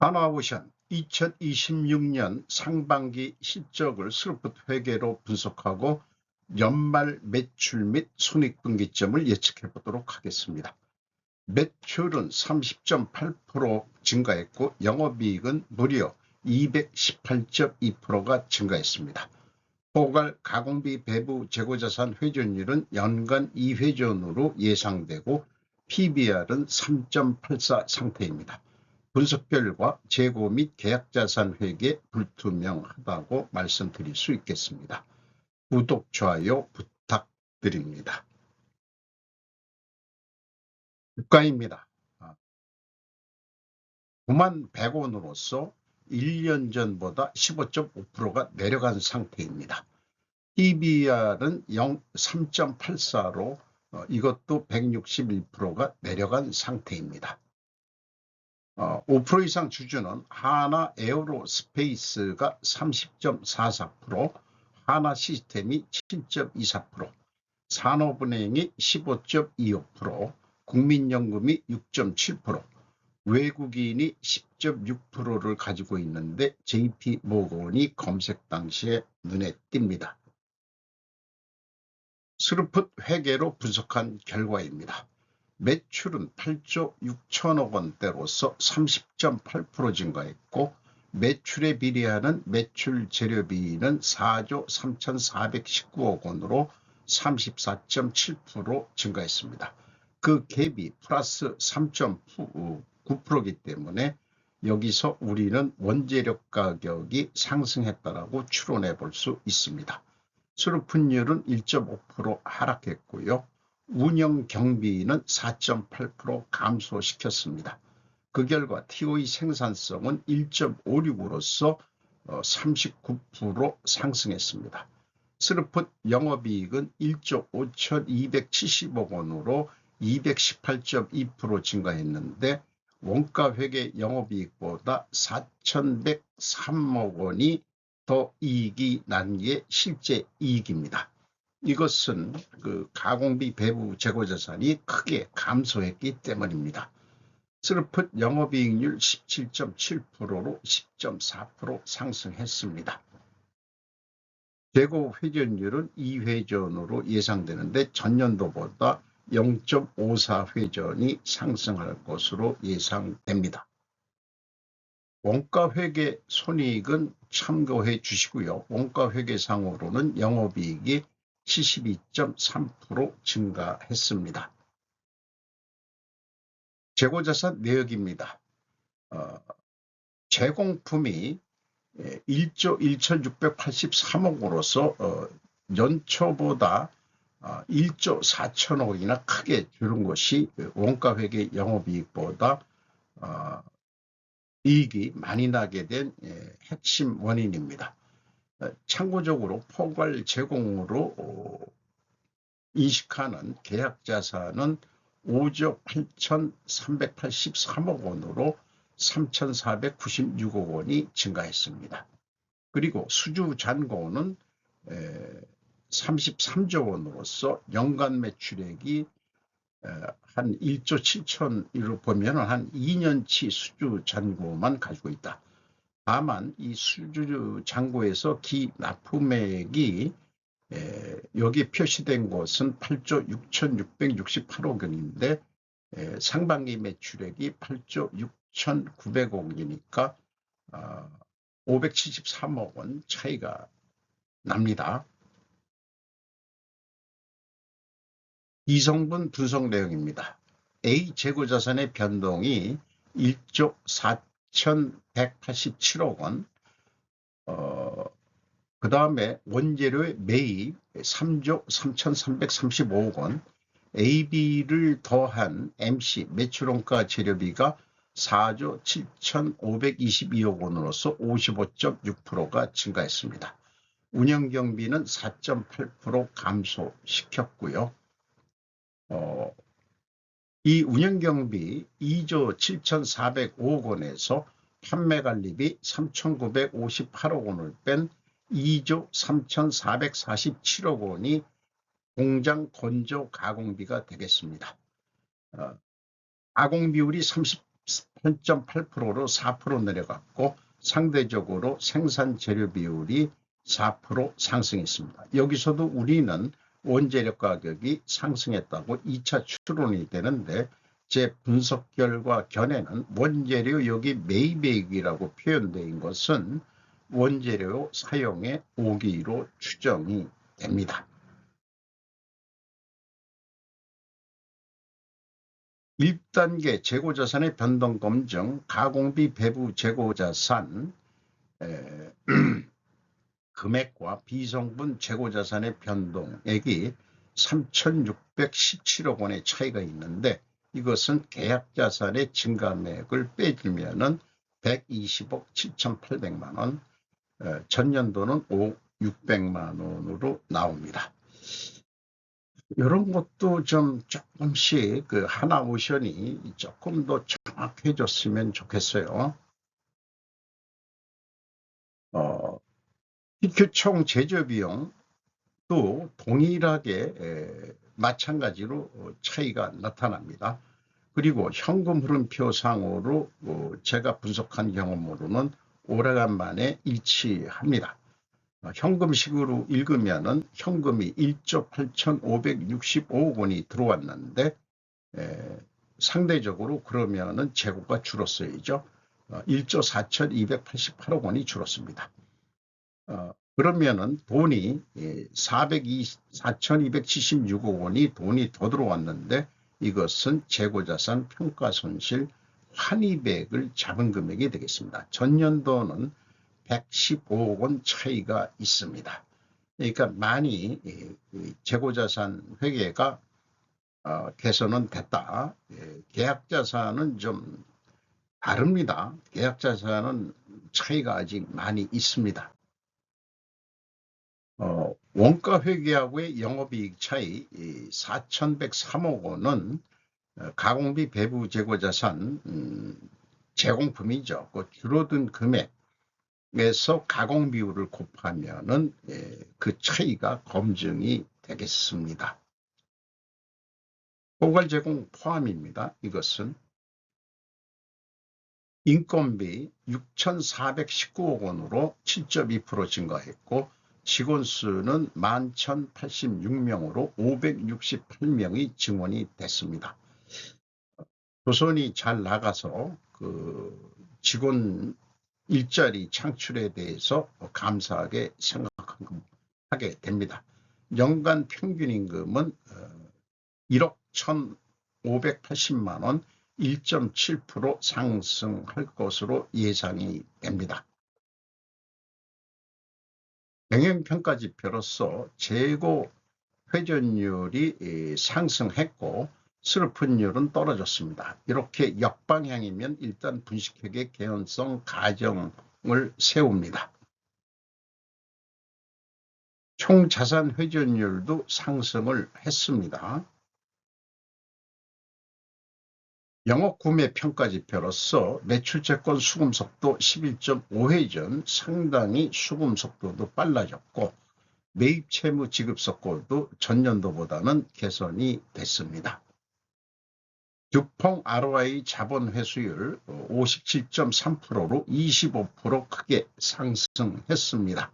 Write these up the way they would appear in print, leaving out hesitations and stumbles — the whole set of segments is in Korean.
하나오션 2026년 상반기 실적을 스루풋 회계로 분석하고 연말 매출 및 손익분기점을 예측해 보도록 하겠습니다. 매출은 30.8% 증가했고 영업이익은 무려 218.2%가 증가했습니다. 포괄 가공비 배부 재고자산 회전율은 연간 2회전으로 예상되고 PBR은 3.84 상태입니다. 분석 결과 재고 및 계약자산 회계 불투명하다고 말씀드릴 수 있겠습니다. 구독, 좋아요 부탁드립니다. 주가입니다. 91,100원으로서 1년 전보다 15.5%가 내려간 상태입니다. PBR은 3.84로 이것도 161%가 내려간 상태입니다. 5% 이상 주주는 하나 에어로스페이스가 30.44%, 하나 시스템이 7.24%, 산업은행이 15.25%, 국민연금이 6.7%, 외국인이 10.6%를 가지고 있는데 JP모건이 검색 당시에 눈에 띕니다. 스루풋 회계로 분석한 결과입니다. 매출은 8조 6천억 원대로서 30.8% 증가했고 매출에 비례하는 매출 재료비는 4조 3,419억 원으로 34.7% 증가했습니다. 그 갭이 플러스 3.9%이기 때문에 여기서 우리는 원재료 가격이 상승했다라고 추론해 볼 수 있습니다. 수루풋율은 1.5% 하락했고요. 운영 경비는 4.8% 감소시켰습니다. 그 결과 TOE 생산성은 1.56으로서 39% 상승했습니다. 스루풋 영업이익은 1조 5,270억 원으로 218.2% 증가했는데 원가회계 영업이익보다 4,103억 원이 더 이익이 난 게 실제 이익입니다. 이것은 그 가공비 배부 재고자산이 크게 감소했기 때문입니다. 스루풋 영업이익률 17.7%로 10.4% 상승했습니다. 재고 회전율은 2회전으로 예상되는데 전년도보다 0.54 회전이 상승할 것으로 예상됩니다. 원가회계 손익은 참고해 주시고요. 원가회계상으로는 영업이익이 72.3% 증가했습니다. 재고자산 내역입니다. 제공품이 1조 1,683억으로서 연초보다 1조 4천억이나 크게 줄은 것이 원가회계 영업이익보다 이익이 많이 나게 된 핵심 원인입니다. 참고적으로 포괄 제공으로 인식하는 계약자산은 5조 8,383억 원으로 3,496억 원이 증가했습니다. 그리고 수주 잔고는 33조 원으로서 연간 매출액이 한 1조 7천으로 보면 한 2년치 수주 잔고만 가지고 있다. 다만 이 수주 잔고에서 기납품액이 여기 표시된 것은 8조 6,668억 원인데 상반기 매출액이 8조 6,900억 원이니까 573억 원 차이가 납니다. 이성분 분석 내용입니다. A 재고자산의 변동이 1조 4,187억 원, 그 다음에 원재료의 매입 3조 3,335억 원, AB를 더한 MC 매출원가 재료비가 4조 7,522억 원으로서 55.6%가 증가했습니다. 운영경비는 4.8% 감소시켰고요. 이 운영경비 2조 7,405억 원에서 판매관리비 3,958억 원을 뺀 2조 3,447억 원이 공장 건조 가공비가 되겠습니다. 가공 비율이 8.8%로 4% 내려갔고 상대적으로 생산 재료 비율이 4% 상승했습니다. 여기서도 우리는 원재료 가격이 상승했다고 2차 추론이 되는데 제 분석 결과 견해는 원재료 여기 매입액이라고 표현된 것은 원재료 사용의 오기로 추정이 됩니다. 1단계 재고자산의 변동검증 가공비 배부 재고자산 금액과 비성분 재고자산의 변동액이 3,617억 원의 차이가 있는데 이것은 계약자산의 증감액을 빼주면 120억 7,800만 원, 전년도는 600만 원으로 나옵니다. 이런 것도 좀 조금씩 그 하나오션이 조금 더 정확해졌으면 좋겠어요. PQ 총 제조비용도 동일하게 마찬가지로 차이가 나타납니다. 그리고 현금 흐름표상으로 제가 분석한 경험으로는 오래간만에 일치합니다. 현금식으로 읽으면은 현금이 1조 8,565억 원이 들어왔는데 상대적으로 그러면은 재고가 줄었어야죠. 1조 4,288억 원이 줄었습니다. 그러면은 돈이 4,276억 원이 돈이 더 들어왔는데 이것은 재고자산 평가손실 환입액을 잡은 금액이 되겠습니다. 전년도는 115억 원 차이가 있습니다. 그러니까 많이 재고자산 회계가 개선은 됐다. 계약자산은 좀 다릅니다. 계약자산은 차이가 아직 많이 있습니다. 원가 회계하고의 영업이익 차이 4,103억 원은 가공비 배부 재고자산 제공품이죠. 그 줄어든 금액에서 가공 비율을 곱하면은 그 차이가 검증이 되겠습니다. 포괄 제공 포함입니다. 이것은 인건비 6,419억 원으로 7.2% 증가했고 직원 수는 11,086명으로 568명이 증원이 됐습니다. 조선이 잘 나가서 그 직원 일자리 창출에 대해서 감사하게 생각하게 됩니다. 연간 평균 임금은 1억 1,580만 원 1.7% 상승할 것으로 예상이 됩니다. 영향평가지표로서 재고 회전율이 상승했고 슬픈율은 떨어졌습니다. 이렇게 역방향이면 일단 분식회계 개연성 가정을 세웁니다. 총 자산 회전율도 상승을 했습니다. 영업구매 평가지표로서 매출채권 수금속도 11.5회전 상당히 수금속도도 빨라졌고 매입채무 지급속도도 전년도보다는 개선이 됐습니다. 듀퐁 ROI 자본회수율 57.3%로 25% 크게 상승했습니다.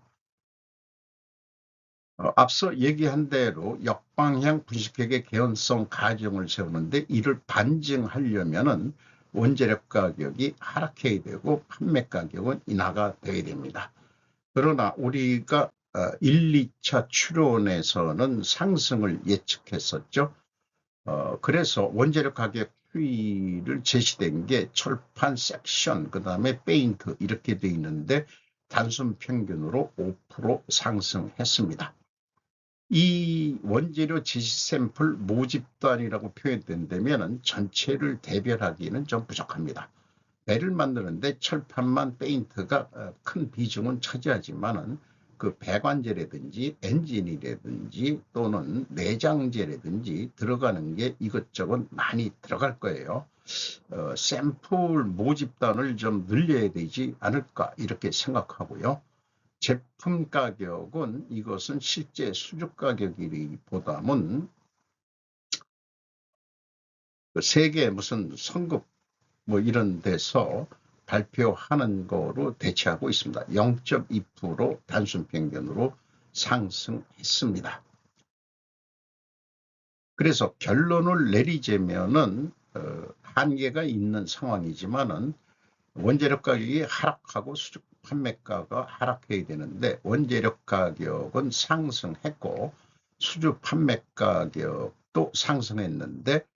앞서 얘기한 대로 역방향 분식회계 개연성 가정을 세우는데 이를 반증하려면은 원재료 가격이 하락해야 되고 판매 가격은 인하가 되어야 됩니다. 그러나 우리가 1, 2차 추론에서는 상승을 예측했었죠. 그래서 원재료 가격 추이를 제시된 게 철판 섹션, 그 다음에 페인트 이렇게 되어 있는데 단순 평균으로 5% 상승했습니다. 이 원재료 제시 샘플 모집단이라고 표현된다면 전체를 대별하기는 좀 부족합니다. 배를 만드는데 철판만 페인트가 큰 비중은 차지하지만은 그 배관재라든지 엔진이라든지 또는 내장재라든지 들어가는 게 이것저것 많이 들어갈 거예요. 샘플 모집단을 좀 늘려야 되지 않을까 이렇게 생각하고요. 제품 가격은 이것은 실제 수주 가격이기보다는 세계 무슨 성급 뭐 이런 데서 발표하는 거로 대체하고 있습니다. 0.2% 단순 평균으로 상승했습니다. 그래서 결론을 내리자면은 한계가 있는 상황이지만은 원재료 가격이 하락하고 수주 판매가가 하락해야 되는데 원재료 가격은 상승했고 수주 판매 가격도 상승했는데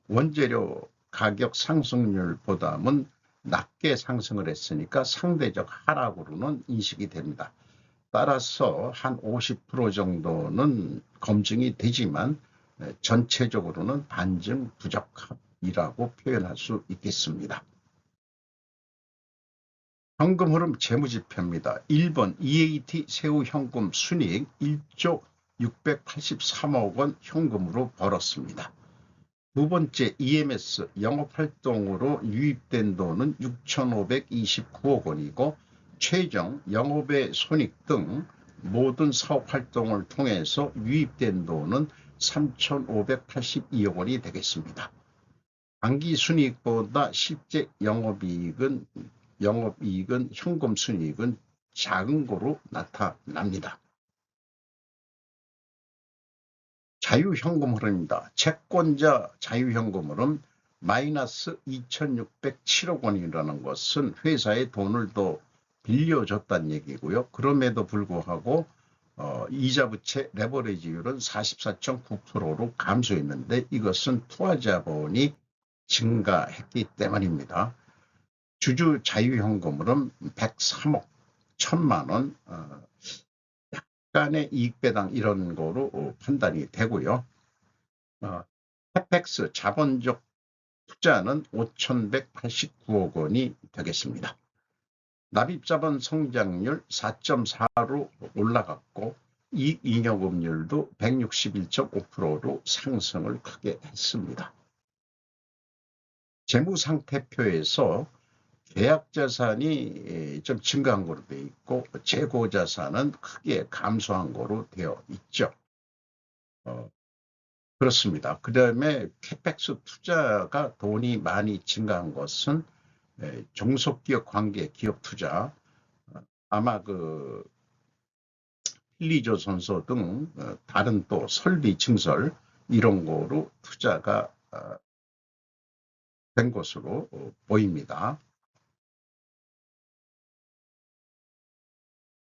원재료 가격 상승률보다는 낮게 상승을 했으니까 상대적 하락으로는 인식이 됩니다. 따라서 한 50% 정도는 검증이 되지만 전체적으로는 반증 부적합이라고 표현할 수 있겠습니다. 현금 흐름 재무지표입니다. 1번 EAT 새우 현금 순이익 1조 683억 원 현금으로 벌었습니다. 두 번째 EMS 영업활동으로 유입된 돈은 6,529억 원이고 최종 영업외 손익 등 모든 사업활동을 통해서 유입된 돈은 3,582억 원이 되겠습니다. 당기순이익보다 실제 영업이익은 현금 순이익은 작은 거로 나타납니다. 자유현금 흐름입니다. 채권자 자유현금 흐름 마이너스 2,607억 원이라는 것은 회사에 돈을 더 빌려줬다는 얘기고요. 그럼에도 불구하고 이자부채 레버리지율은 44.9%로 감소했는데 이것은 투하자본이 증가했기 때문입니다. 주주 자유현금으로는 103억 1천만 원 약간의 이익배당 이런 거로 판단이 되고요. 캐펙스 자본적 투자는 5,189억 원이 되겠습니다. 납입자본 성장률 4.4로 올라갔고 이익잉여금률도 161.5%로 상승을 크게 했습니다. 재무상태표에서 계약자산이 좀 증가한 거로 되어 있고 재고자산은 크게 감소한 거로 되어 있죠. 그렇습니다. 그 다음에 캐펙스 투자가 돈이 많이 증가한 것은 종속기업 관계 기업 투자 아마 필리조선소 등 다른 또 설비 증설 이런 거로 투자가 된 것으로 보입니다.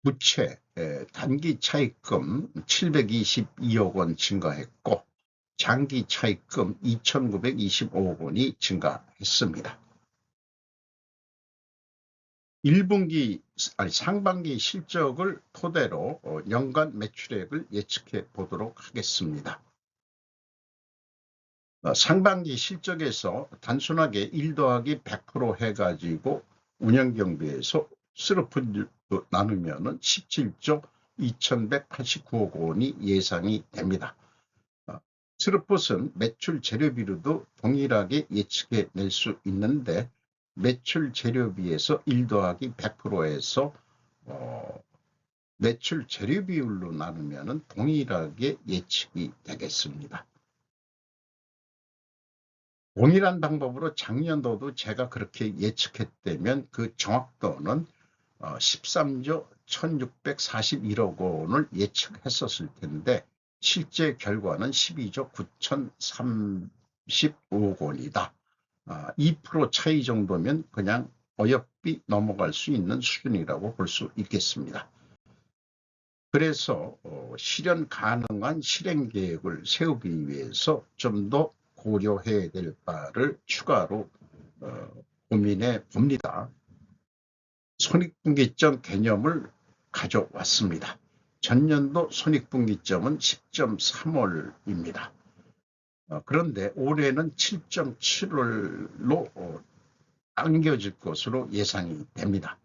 부채 단기 차입금 722억 원 증가했고 장기 차입금 2,925억 원이 증가했습니다. 상반기 실적을 토대로 연간 매출액을 예측해 보도록 하겠습니다. 상반기 실적에서 단순하게 1 더하기 100% 해가지고 운영경비에서 스르풋 나누면 17조 2,189억 원이 예상이 됩니다. 스르풋은 매출 재료비로도 동일하게 예측해 낼 수 있는데 매출 재료비에서 1 더하기 100%에서 매출 재료비율로 나누면 동일하게 예측이 되겠습니다. 동일한 방법으로 작년도도 제가 그렇게 예측했다면 그 정확도는 13조 1,641억 원을 예측했었을 텐데 실제 결과는 12조 9,035억 원이다. 2% 차이 정도면 그냥 어여삐 넘어갈 수 있는 수준이라고 볼 수 있겠습니다. 그래서 실현 가능한 실행 계획을 세우기 위해서 좀 더 고려해야 될 바를 추가로 고민해 봅니다. 손익분기점 개념을 가져왔습니다. 전년도 손익분기점은 10.3월입니다. 그런데 올해는 7.7월로 당겨질 것으로 예상이 됩니다.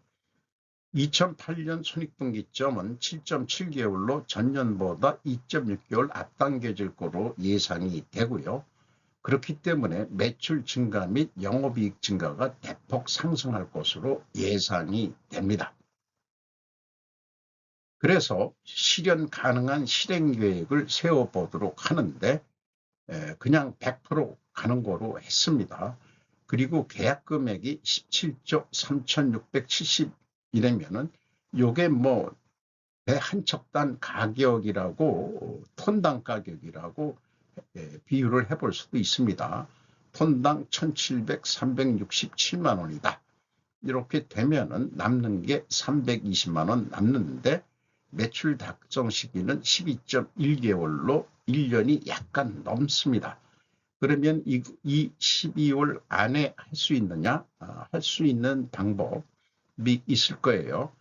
2008년 손익분기점은 7.7개월로 전년보다 2.6개월 앞당겨질 거로 예상이 되고요. 그렇기 때문에 매출 증가 및 영업이익 증가가 대폭 상승할 것으로 예상이 됩니다. 그래서 실현 가능한 실행 계획을 세워보도록 하는데 그냥 100% 가는 거로 했습니다. 그리고 계약 금액이 17조 3,670이라면은 요게 뭐 배 한 척당 가격이라고 톤당 가격이라고 비유를 해볼 수도 있습니다. 톤당 1,700, 367만 원이다. 이렇게 되면은 남는 게 320만 원 남는데 매출 달성 시기는 12.1개월로 1년이 약간 넘습니다. 그러면 이 12월 안에 할 수 있느냐? 할 수 있는 방법이 있을 거예요.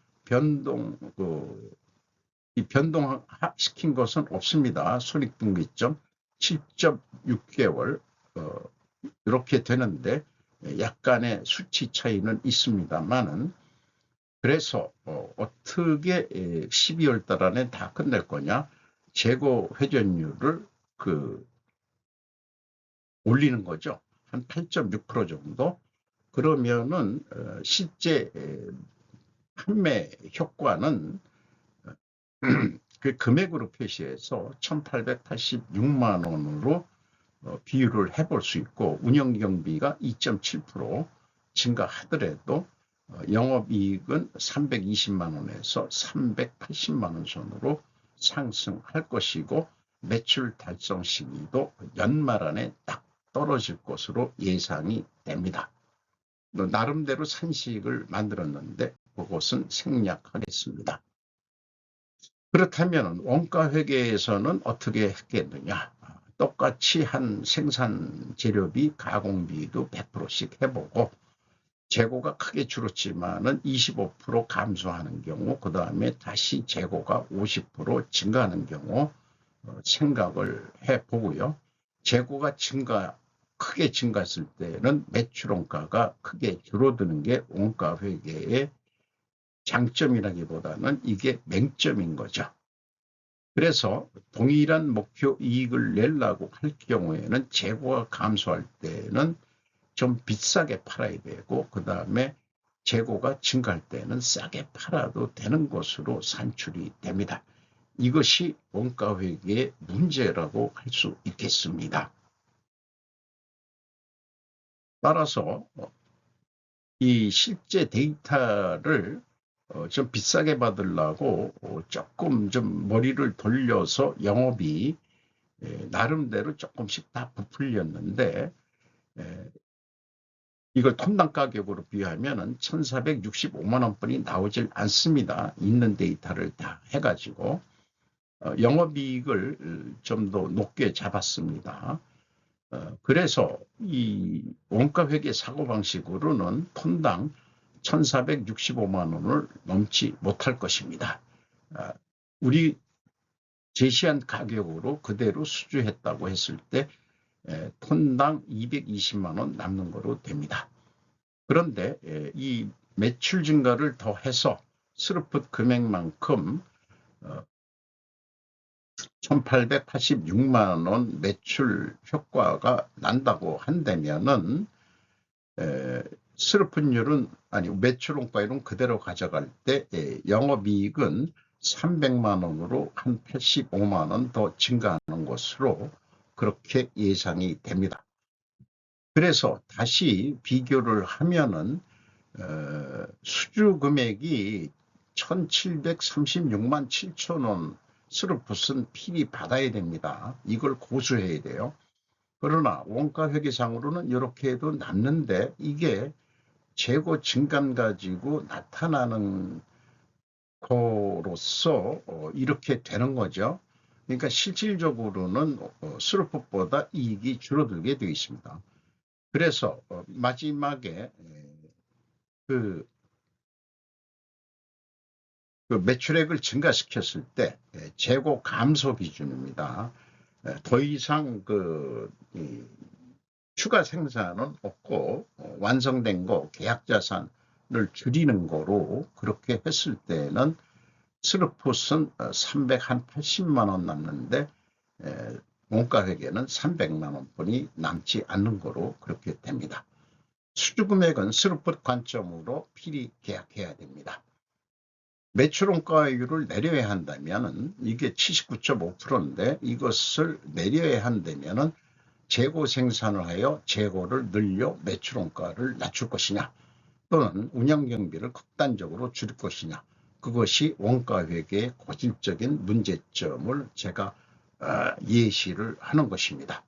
변동시킨 것은 없습니다. 손익분기점 7.6개월 이렇게 되는데 약간의 수치 차이는 있습니다만은 그래서 어떻게 12월 달 안에 다 끝낼 거냐? 재고 회전율을 올리는 거죠. 한 8.6% 정도. 그러면은 실제 판매 효과는 그 금액으로 표시해서 1,886만 원으로 비율을 해볼 수 있고 운영경비가 2.7% 증가하더라도 영업이익은 320만 원에서 380만 원 선으로 상승할 것이고 매출 달성 시기도 연말 안에 딱 떨어질 것으로 예상이 됩니다. 나름대로 산식을 만들었는데 그것은 생략하겠습니다. 그렇다면 원가회계에서는 어떻게 했겠느냐? 똑같이 한 생산 재료비, 가공비도 100%씩 해보고 재고가 크게 줄었지만은 25% 감소하는 경우, 그 다음에 다시 재고가 50% 증가하는 경우 생각을 해보고요. 재고가 크게 증가했을 때는 매출 원가가 크게 줄어드는 게 원가 회계의 장점이라기보다는 이게 맹점인 거죠. 그래서 동일한 목표 이익을 내려고 할 경우에는 재고가 감소할 때는 좀 비싸게 팔아야 되고 그 다음에 재고가 증가할 때는 싸게 팔아도 되는 것으로 산출이 됩니다. 이것이 원가회계의 문제라고 할 수 있겠습니다. 따라서 이 실제 데이터를 좀 비싸게 받으려고 조금 좀 머리를 돌려서 영업이 나름대로 조금씩 다 부풀렸는데 이걸 톤당 가격으로 비하면 1,465만 원뿐이 나오질 않습니다. 있는 데이터를 다 해가지고 영업이익을 좀 더 높게 잡았습니다. 그래서 이 원가회계 사고방식으로는 톤당 1,465만 원을 넘지 못할 것입니다. 우리 제시한 가격으로 그대로 수주했다고 했을 때 톤당 220만 원 남는 거로 됩니다. 그런데 이 매출 증가를 더해서 스루풋 금액만큼 1,886만 원 매출 효과가 난다고 한다면은 스루풋율은 매출 원가율은 그대로 가져갈 때 영업이익은 300만 원으로 한 85만 원 더 증가하는 것으로 그렇게 예상이 됩니다. 그래서 다시 비교를 하면은 수주 금액이 1,736만 7천 원 스루풋은 필히 받아야 됩니다. 이걸 고수해야 돼요. 그러나 원가회계상으로는 이렇게 해도 남는데 이게 재고 증감 가지고 나타나는 거로서 이렇게 되는 거죠. 그러니까 실질적으로는 스루풋보다 이익이 줄어들게 되어 있습니다. 그래서 마지막에 그 매출액을 증가시켰을 때 재고 감소 기준입니다. 더 이상 추가 생산은 없고 완성된 거 계약 자산을 줄이는 거로 그렇게 했을 때는 스루풋은 380만 원 남는데 원가회계는 300만 원뿐이 남지 않는 거로 그렇게 됩니다. 수주 금액은 스루풋 관점으로 필히 계약해야 됩니다. 매출 원가율을 내려야 한다면 이게 79.5%인데 이것을 내려야 한다면 재고 생산을 하여 재고를 늘려 매출 원가를 낮출 것이냐, 또는 운영 경비를 극단적으로 줄일 것이냐, 그것이 원가 회계의 고질적인 문제점을 제가 예시를 하는 것입니다.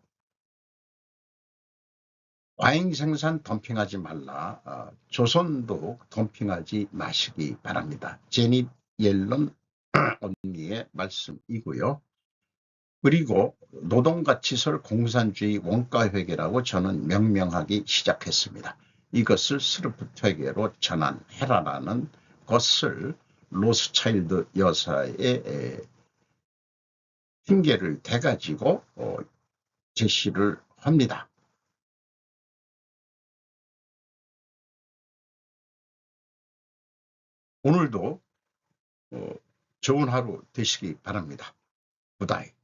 과잉 생산 덤핑하지 말라. 조선도 덤핑하지 마시기 바랍니다. 제닛 옐런 언니의 말씀이고요. 그리고 노동가치설 공산주의 원가회계라고 저는 명명하기 시작했습니다. 이것을 스루프트 회계로 전환해라라는 것을 로스차일드 여사의 핑계를 대가지고 제시를 합니다. 오늘도 좋은 하루 되시기 바랍니다. 굿바이.